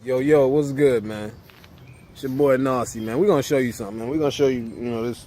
Yo, what's good, man? It's your boy Nasty, man. We're gonna show you something, man. We're gonna show you,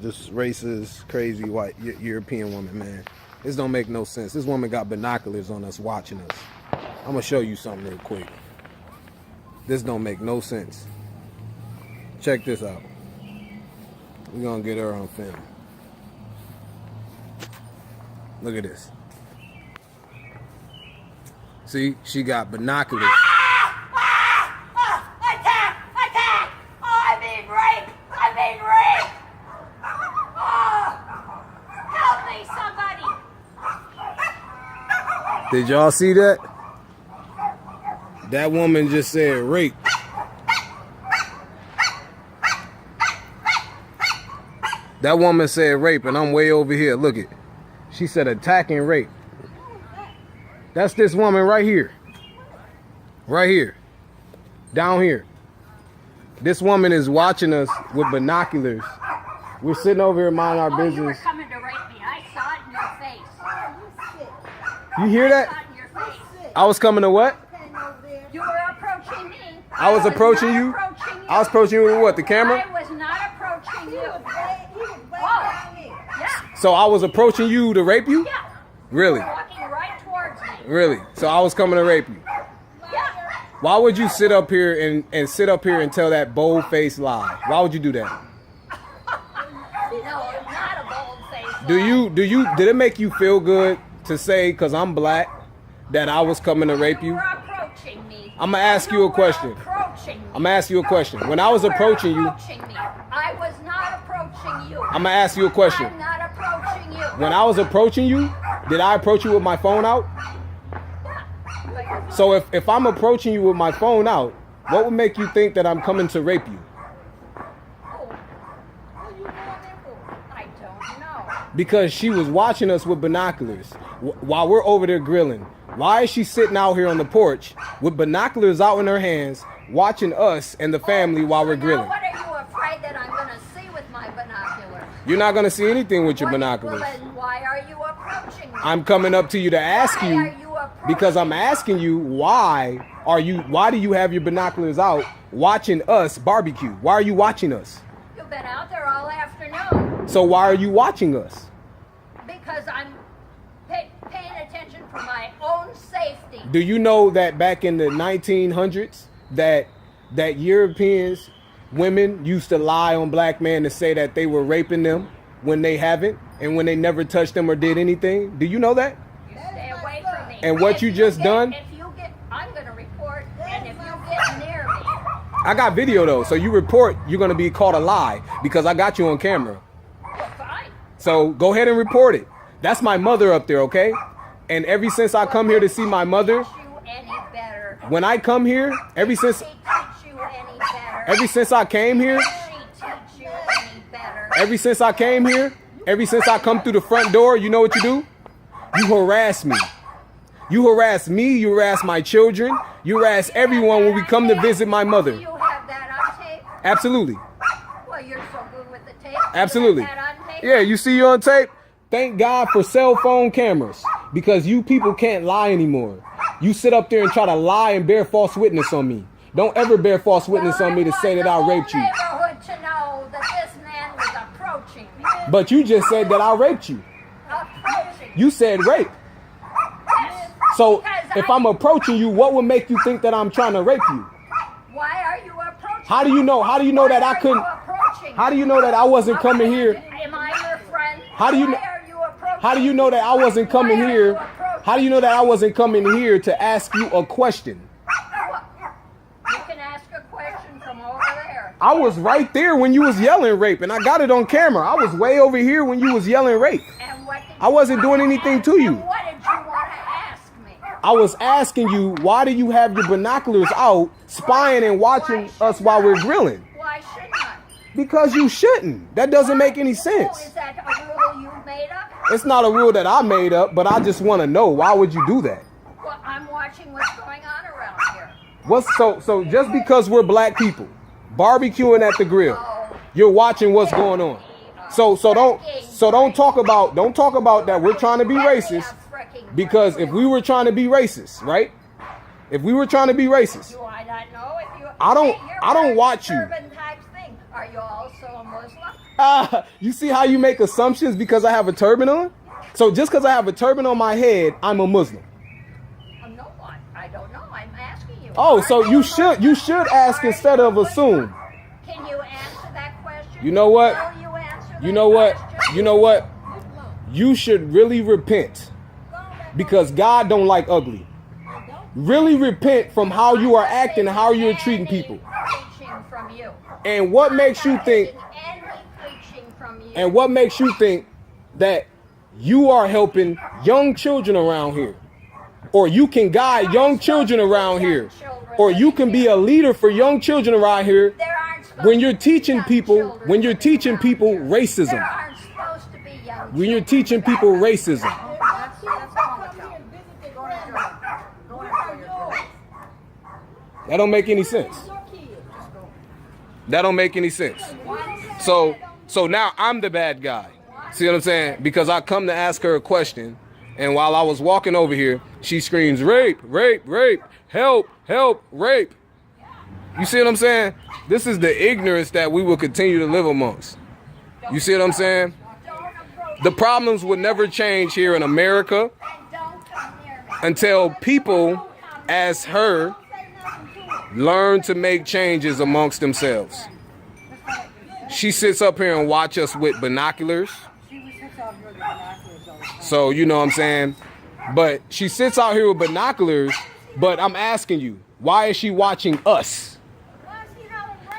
this racist, crazy white European woman, man. This don't make no sense. This woman got binoculars on us watching us. I'm gonna show you something real quick. This don't make no sense. Check this out. We're gonna get her on film. Look at this. See, she got binoculars. Did y'all see that? That woman just said rape. That woman said rape, and I'm way over here. Look it. She said attack and rape. That's this woman right here. Right here. Down here. This woman is watching us with binoculars. We're sitting over here minding our business. You were coming to rape me. I saw it in your face. You hear that? I was coming to what? You were approaching me. I was approaching you? I was approaching you with what? The camera? I was not approaching you. Yeah. So I was approaching you to rape you? Yeah. Really? You were walking right towards me. Really? So I was coming to rape you? Yeah. Why would you sit up here and sit up here and tell that bold-faced lie? Why would you do that? No, it's not a bold-faced lie. Did it make you feel good to say, because I'm black, that I was coming to rape you? You were approaching me. I'm going to ask you a question. I'm going to ask you a question. When I was approaching you, I was not approaching you. I'm going to ask you a question. I'm not approaching you. When I was approaching you, did I approach you with my phone out? So if I'm approaching you with my phone out, what would make you think that I'm coming to rape you? I don't know. Because she was watching us with binoculars while we're over there grilling. Why is she sitting out here on the porch with binoculars out in her hands, watching us and the family while we're grilling? What are you afraid that I'm going to see with my binoculars? You're not going to see anything with your binoculars. Well, then why are you approaching me? I'm coming up to you to ask you, because I'm asking you, why do you have your binoculars out watching us barbecue? Why are you watching us? You've been out there all afternoon. So why are you watching us? Because I'm paying attention for my own safety. Do you know that back in the 1900s that Europeans, women used to lie on black men to say that they were raping them when they haven't, and when they never touched them or did anything? Do you know that? You stay away from me. And what you just done? I'm going to report, and if you get near me. I got video though, so you report, you're going to be called a lie because I got you on camera. Well, fine. So go ahead and report it. That's my mother up there, okay? And ever since I come here to see my mother, when I come here, ever since I came here, ever since I come through the front door, you know what you do? You harass me. You harass me, you harass my children, you harass everyone when we come to visit my mother. You have that on tape? Absolutely. Well, you're so good with the tape. Absolutely. You have that on tape? Yeah, you see you on tape? Thank God for cell phone cameras, because you people can't lie anymore. You sit up there and try to lie and bear false witness on me. Don't ever bear false witness on me to say that I raped you. Neighborhood to know that this man was approaching me. But you just said that I raped you. Approaching. You said rape. Yes. So if I'm approaching you, what would make you think that I'm trying to rape you? Why are you approaching? How do you know? How do you know that I couldn't? How do you know that I wasn't coming here? Am I your friend? How do you know? How do you know that I wasn't coming here? How do you know that I wasn't coming here to ask you a question? You can ask a question from over there. I was right there when you was yelling rape, and I got it on camera. I was way over here when you was yelling rape. And what did I wasn't doing anything to you. And what did you want to ask me? I was asking you, why do you have your binoculars out, spying and watching us while we're grilling? Why shouldn't I? Because you shouldn't. That doesn't make any sense. Is that a rule you made up? It's not a rule that I made up, but I just want to know, why would you do that? Well, I'm watching what's going on around here. So just because we're black people barbecuing at the grill, you're watching what's going on. So don't talk about that we're trying to be racist, because if we were trying to be racist, right? If we were trying to be racist, Do I not know if you I don't watch you. Turban type thing. Are you also a Muslim? You see how you make assumptions because I have a turban on? So just because I have a turban on my head, I'm a Muslim. No, I don't know. I'm asking you. Oh, so you should ask instead of assume. Can you answer that question? You know what? Will you answer that You know what? question? You know what? You should really repent because God don't like ugly. Really repent from how you are acting and how you're treating people. Preaching from you. And what makes you think? Any preaching from you. And what makes you think that you are helping young children around here, or you can guide young children around here, or you can be a leader for young children around here when you're teaching people racism? There aren't supposed to be young When you're teaching people racism. That don't make any sense. That don't make any sense. So now I'm the bad guy. See what I'm saying? Because I come to ask her a question, and while I was walking over here, she screams, rape, rape, rape, help, help, rape. You see what I'm saying? This is the ignorance that we will continue to live amongst. You see what I'm saying? The problems would never change here in America until people as her learn to make changes amongst themselves. She sits up here and watch us with binoculars. So, you know what I'm saying? But she sits out here with binoculars, but I'm asking you, why is she watching us?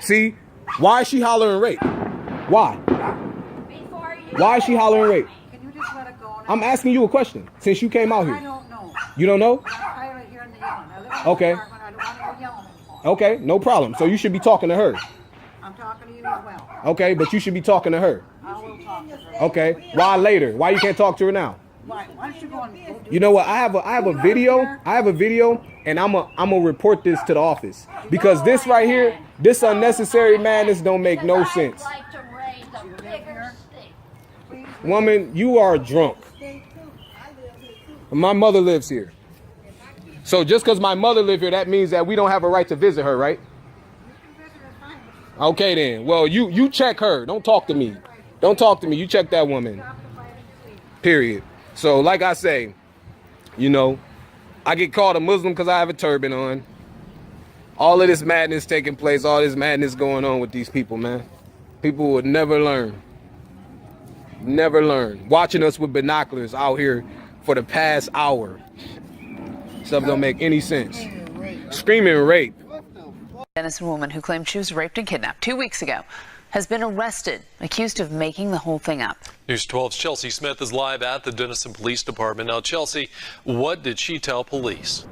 See? Why is she hollering rape? Why? Why is she hollering rape? Can you just let it go? I'm asking you a question since you came out here. I don't know. You don't know? I live here in the yard. I live in Okay. the apartment. I don't want to go yelling anymore. Okay, no problem. So you should be talking to her. I'm talking to you as well. Okay, but you should be talking to her. I will talk to her. Okay. Why later? Why you can't talk to her now? Why don't you go and go do You know what? I have a video. I have a video, and I'm a report this to the office because this right here, this unnecessary madness don't make no sense. I'd like to raise a bigger stick. Woman, you are drunk. My mother lives here. So just because my mother lives here, that means that we don't have a right to visit her, right? Okay then. Well, you check her. Don't talk to me. Don't talk to me. You check that woman. Period. So like I say, you know, I get called a Muslim because I have a turban on. All of this madness taking place, all this madness going on with these people, man. People would never learn. Never learn. Watching us with binoculars out here for the past hour. Stuff don't make any sense. Screaming rape. Denison woman who claimed she was raped and kidnapped 2 weeks ago has been arrested, accused of making the whole thing up. News 12's Chelsea Smith is live at the Denison Police Department. Now, Chelsea, what did she tell police?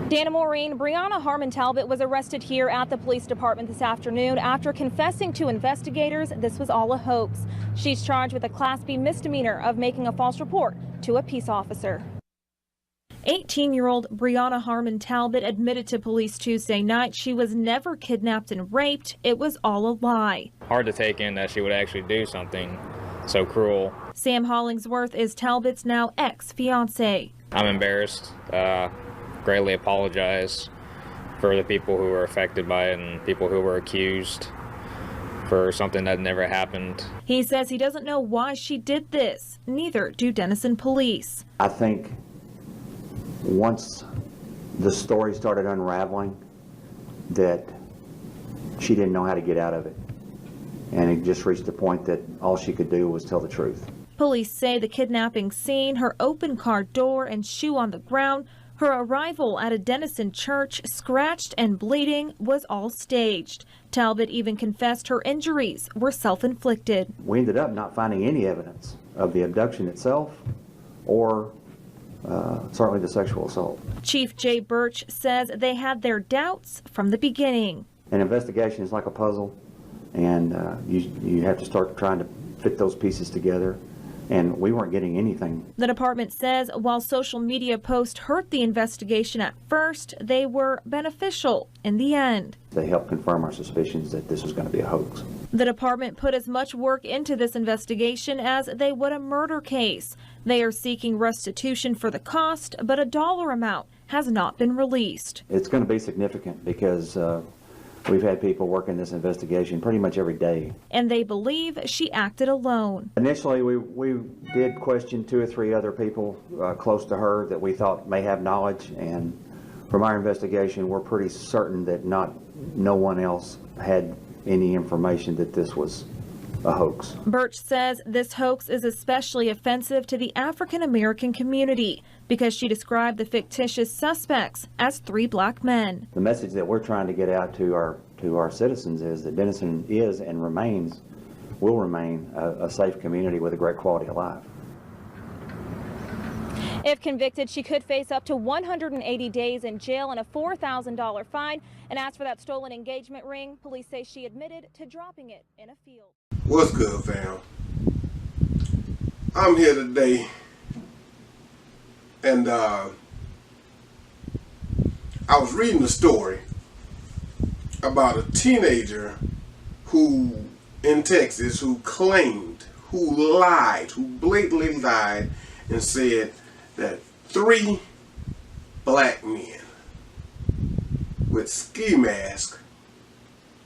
Dana Maureen, Brianna Harmon Talbot was arrested here at the police department this afternoon after confessing to investigators this was all a hoax. She's charged with a Class B misdemeanor of making a false report to a peace officer. 18-year-old Brianna Harmon Talbot admitted to police Tuesday night she was never kidnapped and raped. It was all a lie. Hard to take in that she would actually do something so cruel. Sam Hollingsworth is Talbot's now ex-fiance. I'm embarrassed, greatly apologize for the people who were affected by it and people who were accused for something that never happened. He says he doesn't know why she did this. Neither do Denison police. I think once the story started unraveling, that she didn't know how to get out of it. And it just reached the point that all she could do was tell the truth. Police say the kidnapping scene, her open car door and shoe on the ground, her arrival at a Denison church, scratched and bleeding, was all staged. Talbot even confessed her injuries were self-inflicted. We ended up not finding any evidence of the abduction itself or certainly the sexual assault. Chief Jay Birch says they had their doubts from the beginning. An investigation is like a puzzle, and you have to start trying to fit those pieces together, and we weren't getting anything. The department says while social media posts hurt the investigation at first, they were beneficial in the end. They helped confirm our suspicions that this was going to be a hoax. The department put as much work into this investigation as they would a murder case. They are seeking restitution for the cost, but a dollar amount has not been released. It's going to be significant because we've had people working this investigation pretty much every day. And they believe she acted alone. Initially, we did question 2 or 3 other people close to her that we thought may have knowledge, and from our investigation, we're pretty certain that no one else had any information that this was a hoax. Birch says this hoax is especially offensive to the African American community because she described the fictitious suspects as 3 black men. The message that we're trying to get out to our citizens is that Denison is and will remain a safe community with a great quality of life. If convicted, she could face up to 180 days in jail and a $4,000 fine. And as for that stolen engagement ring, police say she admitted to dropping it in a field. What's good, fam? I'm here today, and I was reading a story about a teenager in Texas who blatantly lied and said that 3 black men with ski masks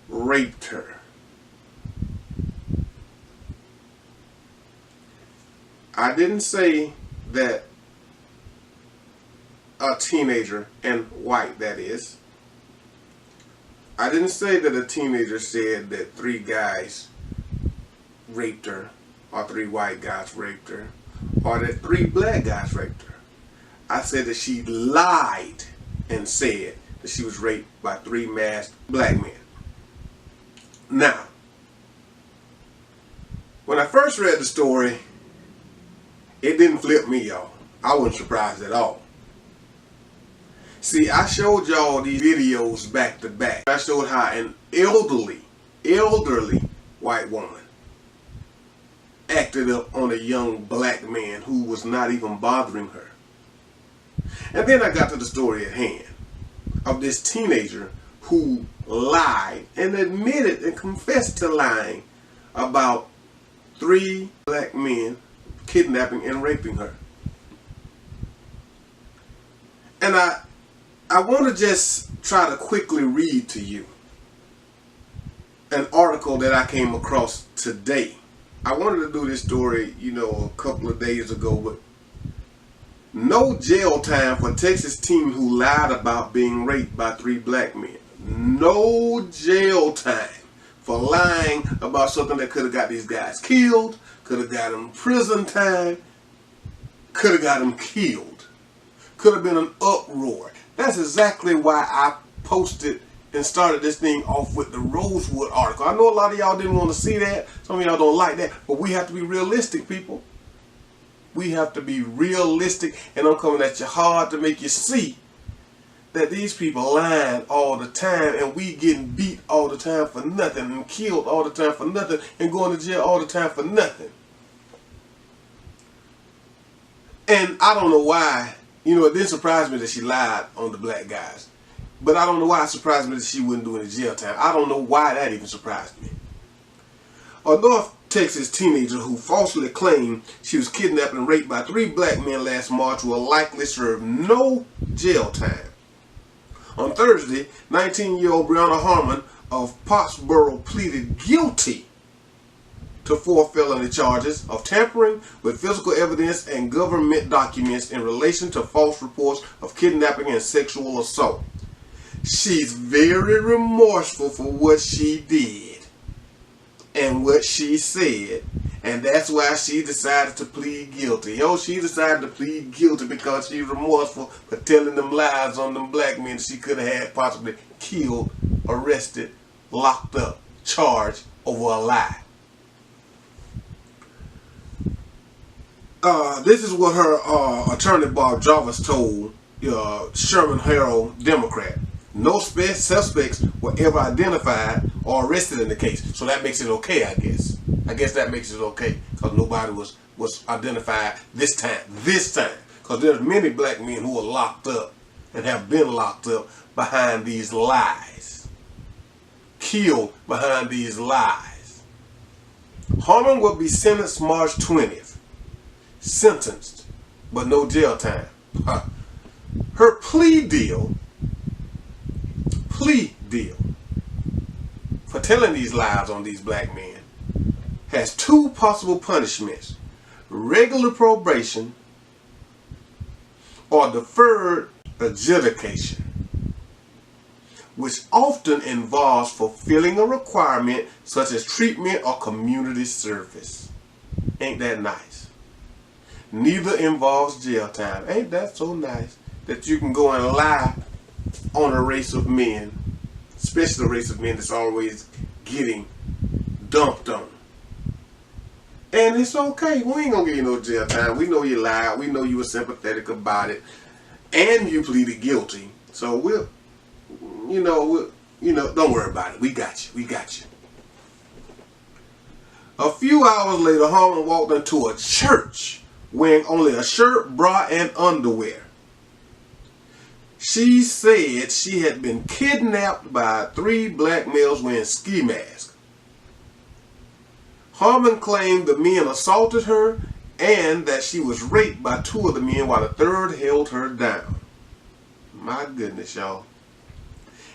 raped her. I didn't say that a teenager, and white that is, I didn't say that a teenager said that 3 guys raped her, or 3 white guys raped her, or that 3 black guys raped her. I said that she lied and said that she was raped by 3 masked black men. Now, when I first read the story, it didn't flip me, y'all. I wasn't surprised at all. See, I showed y'all these videos back to back. I showed how an elderly white woman acted up on a young black man who was not even bothering her. And then I got to the story at hand of this teenager who lied and admitted and confessed to lying about 3 black men kidnapping and raping her. And I want to just try to quickly read to you an article that I came across today. I wanted to do this story, a couple of days ago, but no jail time for Texas teen who lied about being raped by 3 black men. No jail time for lying about something that could have got these guys killed, could have got them prison time, could have got them killed, could have been an uproar. That's exactly why I posted and started this thing off with the Rosewood article. I know a lot of y'all didn't want to see that. Some of y'all don't like that. But we have to be realistic, people. We have to be realistic. And I'm coming at you hard to make you see that these people lying all the time, and we getting beat all the time for nothing, and killed all the time for nothing, and going to jail all the time for nothing. And I don't know why, it didn't surprise me that she lied on the black guys. But I don't know why it surprised me that she wouldn't do any jail time. I don't know why that even surprised me. A North Texas teenager who falsely claimed she was kidnapped and raped by 3 black men last March will likely serve no jail time. On Thursday, 19-year-old Brianna Harmon of Pottsboro pleaded guilty to 4 felony charges of tampering with physical evidence and government documents in relation to false reports of kidnapping and sexual assault. She's very remorseful for what she did and what she said, and that's why she decided to plead guilty. She decided to plead guilty because she's remorseful for telling them lies on them black men she could have had possibly killed, arrested, locked up, charged over a lie. This is what her attorney Bob Jarvis told Sherman Herald Democrat. No suspects were ever identified or arrested in the case. So that makes it okay, I guess. I guess that makes it okay because nobody was identified this time. Because there's many black men who are locked up and have been locked up behind these lies. Killed behind these lies. Harmon will be sentenced March 20th. Sentenced, but no jail time. Her plea deal for telling these lies on these black men has two possible punishments: regular probation or deferred adjudication, which often involves fulfilling a requirement such as treatment or community service. Ain't that nice? Neither involves jail time. Ain't that so nice that you can go and lie on a race of men, especially the race of men that's always getting dumped on. And it's okay. We ain't gonna give you no jail time. We know you lied. We know you were sympathetic about it, and you pleaded guilty. So we'll, don't worry about it. We got you. We got you. A few hours later, Harmon walked into a church wearing only a shirt, bra, and underwear. She said she had been kidnapped by 3 black males wearing ski masks. Harmon claimed the men assaulted her and that she was raped by 2 of the men while the 3rd held her down. My goodness, y'all.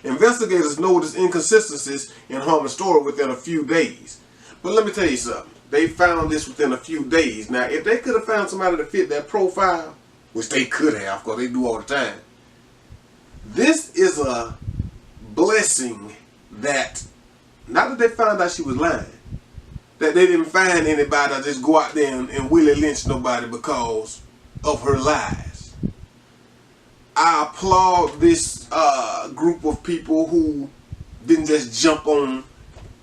Investigators noticed inconsistencies in Harmon's story within a few days. But let me tell you something. They found this within a few days. Now, if they could have found somebody to fit that profile, which they could have, because they do all the time, this is a blessing that, not that they found out she was lying, that they didn't find anybody to just go out there and willy lynch nobody because of her lies. I applaud this group of people who didn't just jump on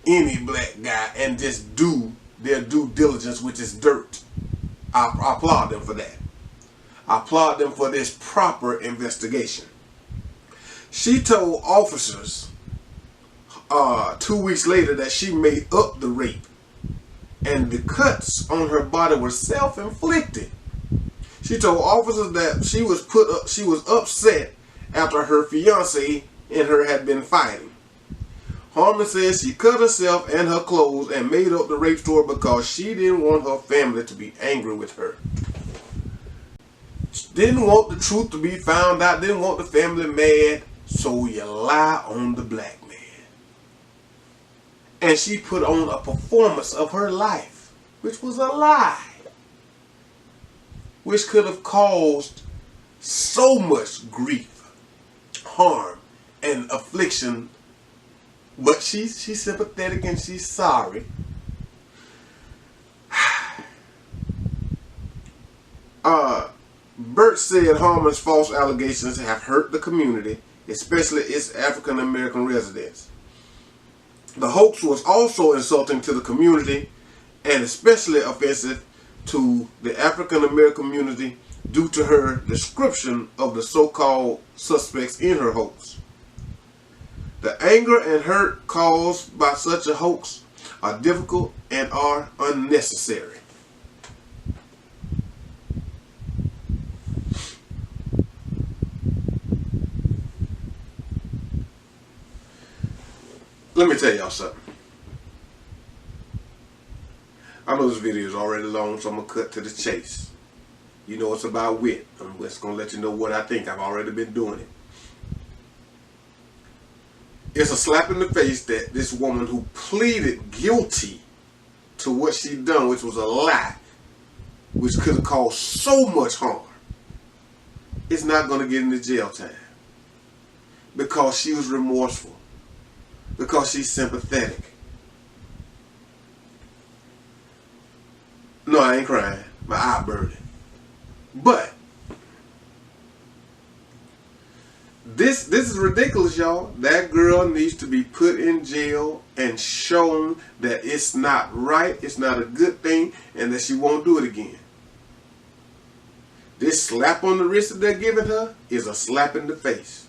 any black guy and just do their due diligence, which is dirt. I applaud them for that. I applaud them for this proper investigation. She told officers 2 weeks later that she made up the rape and the cuts on her body were self-inflicted. She told officers that she was upset after her fiance and her had been fighting. Harmon says she cut herself and her clothes and made up the rape story because she didn't want her family to be angry with her. She didn't want the truth to be found out, didn't want the family mad, so you lie on the black man. And she put on a performance of her life, which was a lie, which could have caused so much grief, harm, and affliction. But she's sympathetic and she's sorry. Burt said Harmon's false allegations have hurt the community, especially its African American residents. The hoax was also insulting to the community and especially offensive to the African American community due to her description of the so-called suspects in her hoax. The anger and hurt caused by such a hoax are difficult and are unnecessary. Let me tell y'all something. I know this video is already long, so I'm going to cut to the chase. You know it's about wit. I'm just going to let you know what I think. I've already been doing it. It's a slap in the face that this woman who pleaded guilty to what she'd done, which was a lie, which could have caused so much harm, is not going to get into jail time. Because she was remorseful. Because she's sympathetic. No, I ain't crying. My eye burning. But this is ridiculous, y'all. That girl needs to be put in jail and shown that it's not right, it's not a good thing, and that she won't do it again. This slap on the wrist that they're giving her is a slap in the face.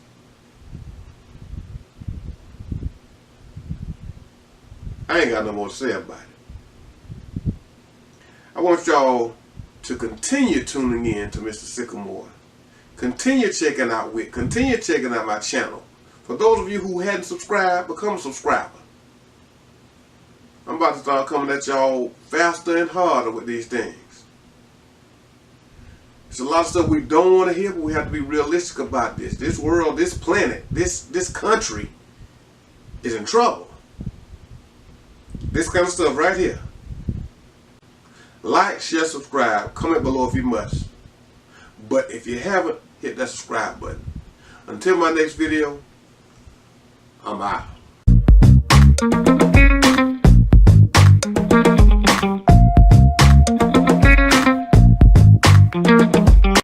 I ain't got no more to say about it. I want y'all to continue tuning in to Mr. Sycamore. Continue checking out WIT. Continue checking out my channel. For those of you who hadn't subscribed, become a subscriber. I'm about to start coming at y'all faster and harder with these things. It's a lot of stuff we don't want to hear, but we have to be realistic about this. This world, this planet, this country is in trouble. This kind of stuff right here. Like, share, subscribe, comment below if you must. But if you haven't, hit that subscribe button. Until my next video, I'm out.